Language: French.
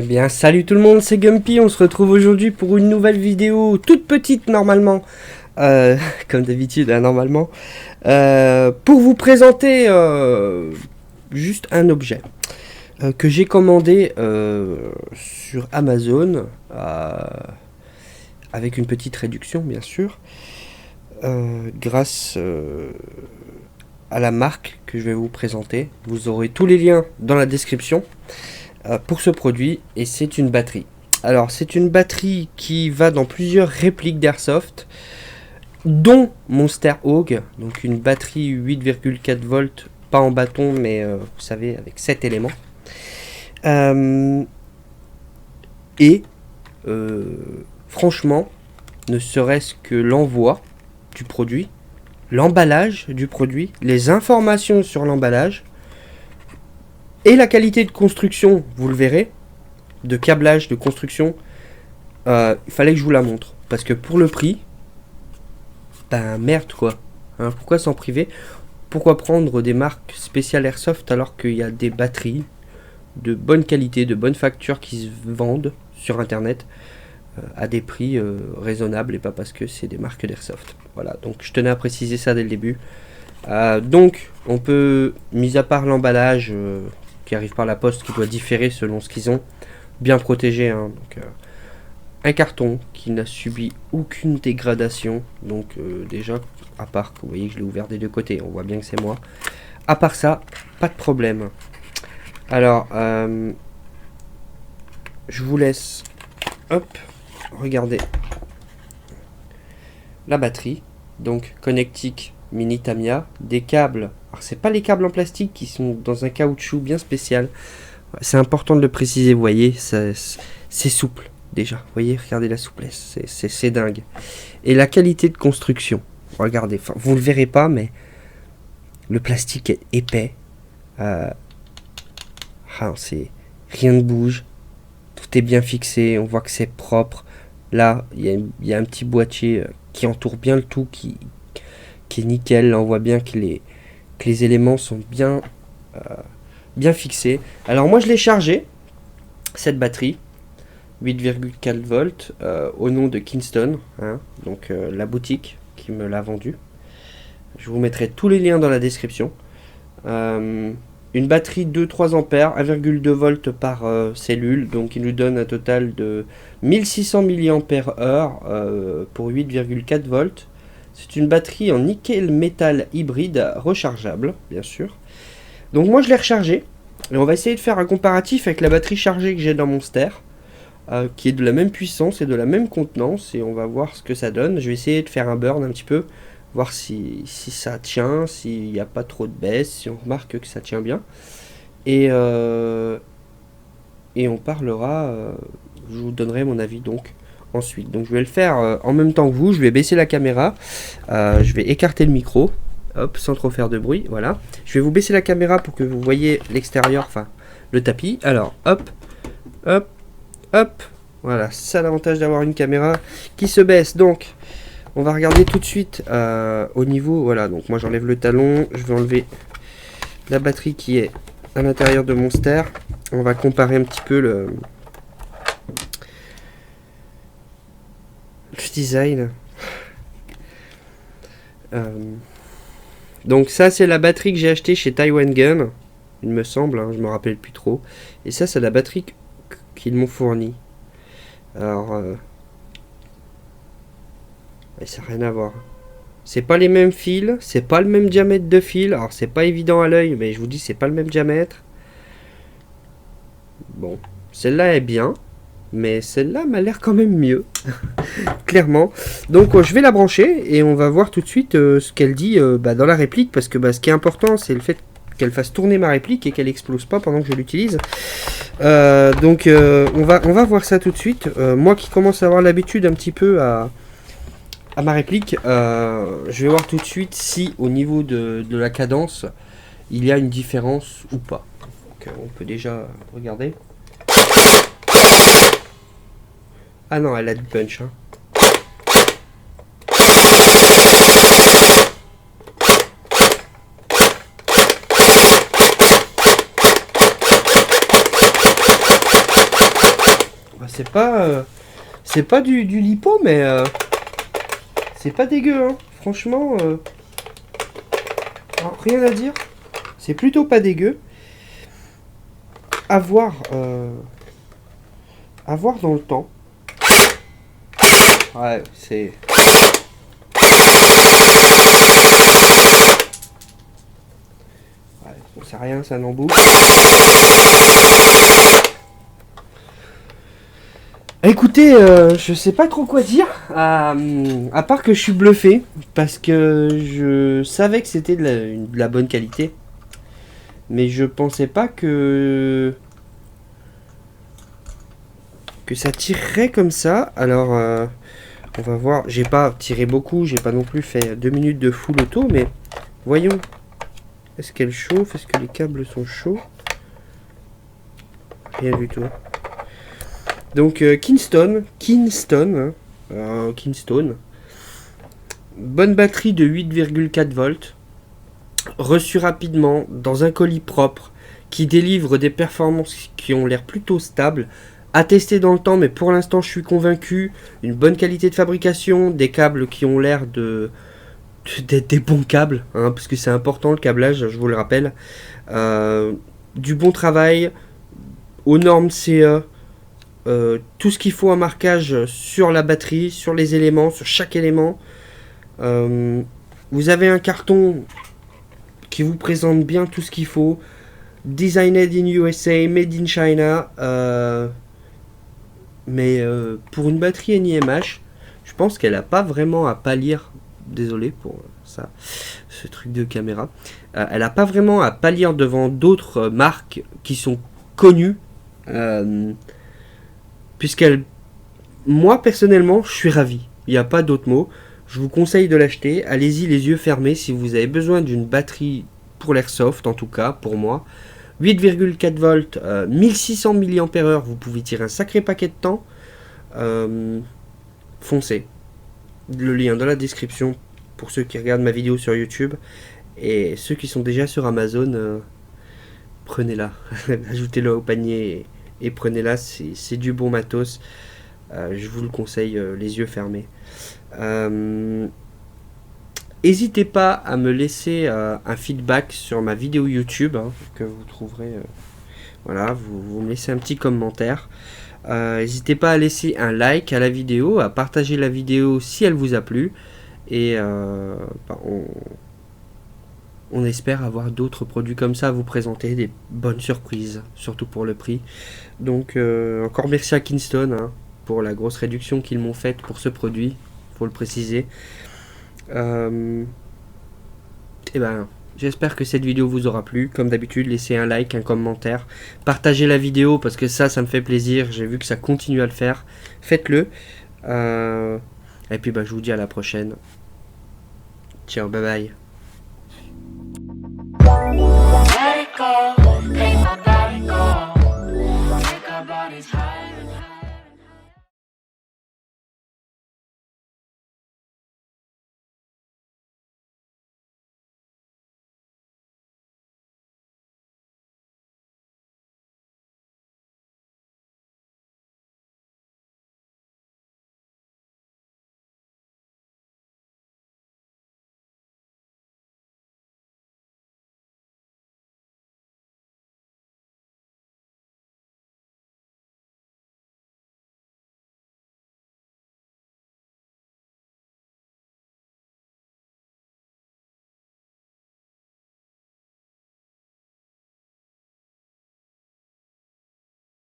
Eh bien, salut tout le monde, c'est Gumpy. On se retrouve aujourd'hui pour une nouvelle vidéo, toute petite normalement, comme d'habitude, hein, normalement, pour vous présenter juste un objet que j'ai commandé sur Amazon, avec une petite réduction, bien sûr, grâce à la marque que je vais vous présenter. Vous aurez tous les liens dans la description. Pour ce produit, et c'est une batterie. Alors c'est une batterie qui va dans plusieurs répliques d'Airsoft, dont Monster Hawk, donc une batterie 8,4 volts, pas en bâton mais vous savez avec 7 éléments. Franchement, ne serait-ce que l'envoi du produit, l'emballage du produit, les informations sur l'emballage, et la qualité de construction, vous le verrez, de câblage, de construction, il fallait que je vous la montre. Parce que pour le prix, ben merde quoi. Hein, pourquoi s'en priver? Pourquoi prendre des marques spéciales Airsoft alors qu'il y a des batteries de bonne qualité, de bonne facture qui se vendent sur internet à des prix raisonnables et pas parce que c'est des marques d'Airsoft. Voilà, donc je tenais à préciser ça dès le début. Donc on peut, mis à part l'emballage qui arrive par la poste, qui doit différer selon ce qu'ils ont, bien protégé, hein, donc, un carton qui n'a subi aucune dégradation, donc déjà, à part que vous voyez que je l'ai ouvert des deux côtés, on voit bien que c'est moi, à part ça, pas de problème. Alors, je vous laisse, hop, regardez la batterie, donc Connectic Mini Tamiya, des câbles. Alors c'est pas les câbles en plastique qui sont dans un caoutchouc bien spécial. C'est important de le préciser, vous voyez, c'est souple déjà. Vous voyez, regardez la souplesse, c'est dingue. Et la qualité de construction, regardez, vous le verrez pas, mais le plastique est épais. C'est rien ne bouge, tout est bien fixé, on voit que c'est propre. Là, il y a un petit boîtier qui entoure bien le tout, qui est nickel. Là, on voit bien que les éléments sont bien fixés. Alors moi je l'ai chargé, cette batterie 8,4 volts au nom de Kingston, hein, donc la boutique qui me l'a vendue. Je vous mettrai tous les liens dans la description. Une batterie de 3 ampères, 1,2 volts par cellule, donc il nous donne un total de 1600 mAh pour 8,4 volts. C'est une batterie en nickel métal hybride rechargeable, bien sûr. Donc moi je l'ai rechargé. Et on va essayer de faire un comparatif avec la batterie chargée que j'ai dans Monster. Qui est de la même puissance et de la même contenance. Et on va voir ce que ça donne. Je vais essayer de faire un burn un petit peu. Voir si ça tient, s'il n'y a pas trop de baisse, si on remarque que ça tient bien. Et on parlera, je vous donnerai mon avis donc. Ensuite, donc je vais le faire en même temps que vous. Je vais baisser la caméra, je vais écarter le micro, hop, sans trop faire de bruit, voilà. Je vais vous baisser la caméra pour que vous voyez l'extérieur, enfin le tapis. Alors hop, hop, hop, voilà, c'est ça l'avantage d'avoir une caméra qui se baisse. Donc on va regarder tout de suite au niveau, voilà, donc moi j'enlève le talon, je vais enlever la batterie qui est à l'intérieur de Monster. On va comparer un petit peu le design. Donc ça c'est la batterie que j'ai acheté chez Taiwan Gun, il me semble, hein, je me rappelle plus trop. Et ça c'est la batterie qu'ils m'ont fournie. Alors ça n'a rien à voir. C'est pas les mêmes fils, c'est pas le même diamètre de fil. Alors c'est pas évident à l'œil, mais je vous dis c'est pas le même diamètre. Bon, celle-là est bien, mais celle-là m'a l'air quand même mieux. Clairement. Donc je vais la brancher et on va voir tout de suite ce qu'elle dit dans la réplique, parce que ce qui est important c'est le fait qu'elle fasse tourner ma réplique et qu'elle explose pas pendant que je l'utilise. Donc on va voir ça tout de suite. Moi qui commence à avoir l'habitude un petit peu à ma réplique, je vais voir tout de suite si au niveau de la cadence il y a une différence ou pas. Donc on peut déjà regarder. Ah non, elle a du punch, hein. c'est pas du lipo, mais c'est pas dégueu, hein. Franchement, rien à dire. C'est plutôt pas dégueu. À voir dans le temps. Ouais, c'est... Ouais, on sait rien, ça n'en bouge. Écoutez, je sais pas trop quoi dire, à part que je suis bluffé, parce que je savais que c'était de la bonne qualité, mais je pensais pas que ça tirerait comme ça. Alors, on va voir, j'ai pas tiré beaucoup, j'ai pas non plus fait 2 minutes de full auto, mais voyons, est-ce qu'elle chauffe, est-ce que les câbles sont chauds? Rien du tout. Donc Kingston, bonne batterie de 8,4 volts, reçue rapidement dans un colis propre qui délivre des performances qui ont l'air plutôt stables, à tester dans le temps, mais pour l'instant je suis convaincu, une bonne qualité de fabrication, des câbles qui ont l'air d'être des bons câbles, hein, parce que c'est important le câblage, je vous le rappelle, du bon travail, aux normes CE, tout ce qu'il faut en marquage sur la batterie, sur les éléments, sur chaque élément. Vous avez un carton qui vous présente bien tout ce qu'il faut. Designed in USA, made in China. Mais pour une batterie NiMH, je pense qu'elle n'a pas vraiment à pâlir. Désolé pour ça, ce truc de caméra. Elle n'a pas vraiment à pâlir devant d'autres marques qui sont connues. Puisqu'elle... Moi, personnellement, je suis ravi. Il n'y a pas d'autre mot. Je vous conseille de l'acheter. Allez-y les yeux fermés si vous avez besoin d'une batterie pour l'airsoft, en tout cas, pour moi. 8,4 volts, 1600 mAh, vous pouvez tirer un sacré paquet de temps. Foncez. Le lien dans la description pour ceux qui regardent ma vidéo sur YouTube. Et ceux qui sont déjà sur Amazon, prenez-la. Ajoutez-la au panier et prenez-la, c'est du bon matos. Je vous le conseille, les yeux fermés. N'hésitez pas à me laisser un feedback sur ma vidéo YouTube, hein, que vous trouverez. Voilà, vous me laissez un petit commentaire. N'hésitez pas à laisser un like à la vidéo, à partager la vidéo si elle vous a plu. Et on espère avoir d'autres produits comme ça à vous présenter, des bonnes surprises, surtout pour le prix. Donc encore merci à Kingston, hein, pour la grosse réduction qu'ils m'ont faite pour ce produit, faut le préciser. Et ben, j'espère que cette vidéo vous aura plu. Comme d'habitude, laissez un like, un commentaire, partagez la vidéo parce que ça me fait plaisir. J'ai vu que ça continue à le faire. Faites-le. Et puis je vous dis à la prochaine. Ciao, bye bye.